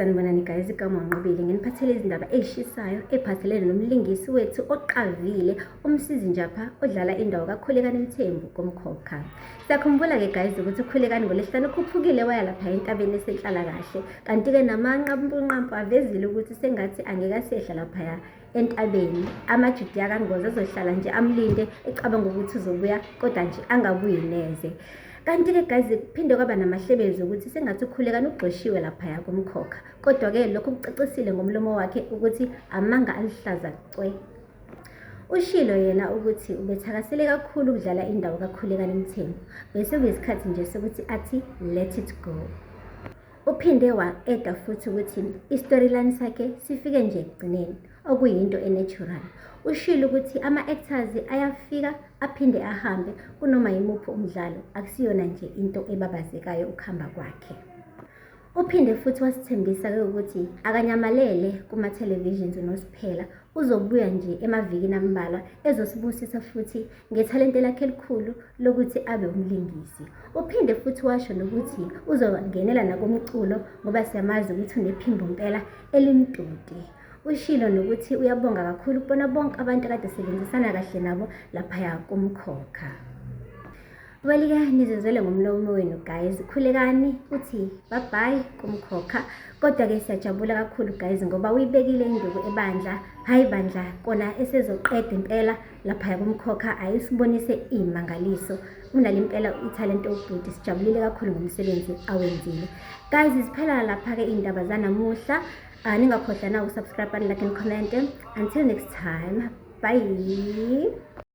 Sanibonani guys, igama nqobile nginiphathele izindaba ezishisayo ephathelene nomlingisi wethu oqavile uMsizi Njapha odlala indawo kaKhulekani Mthembu kuMkhokha. Siyakhumbula ke guys ukuthi uKhulekani ngolesihlanu ukhuphukile waya lapha entabeni esenhlala kahle, kanti ke namanqampunqampu avezile ukuthi sengathi angeke asehla lapha entabeni. Amajudiya kangoza azohlala nje amlinde ecabanga ukuthi uzobuya kodwa nje angabuyi neze. Kanti ke guys kuphinde kwaba namahlebezi ukuthi sengathi uKhulekani ugxoshiwe lapha kuMkhokha, kodwa ke lokho kucacisile ngomlomo wakhe ukuthi amanga alihlaza cwe. Ushilo yena ukuthi ubethakasele kakhulu ukudlala indawo kaKhulekani Mthembu, bese kuyisikhathi nje sokuthi athi let it go. Uphinde wa-eda futhi ukuthi i-storyline sakhe sifike nje ekugcineni, okuyinto enatural. Ushilo ukuthi ama-actors ayafika aphinde ahambe kunoma yimuphi umdlalo, akusiyona nje into ebabazekayo ukuhamba kwakhe. Uphinde futhi wasithembisa-ke ukuthi akanyamalele kuma-televisions nosiphela, uzobuya nje emavikini ambalwa ezosibusisa futhi ngethalente lakhe elikhulu lokuthi abe umlingisi. Uphinde futhi washo nokuthi uzongenela nakumculo ngoba siyamazi ukuthi unephimbo impela elimtuti. Ushilo nokuthi uyabonga kakhulu kubona bonke abantu akade sebenzisana kahle nabo lapha kuMkhokha. Well-ke nizezele ngomlomo wenu guys. Khulekani uthi bye bye kuMkhokha, kodwa ke siyajabula kakhulu guys ngoba uyibekile induku ebandla, hayi bandla kona esezoqeda impela lapha kuMkhokha, ayisibonise imangaliso. Unale impela italent obhuti, sijabulile kakhulu ngomsebenzi awenzile. Guys, siphela lapha ke indaba zanamuhla. Ningakhohlwa na ukusubscribe, like and comment. Until next time, bye.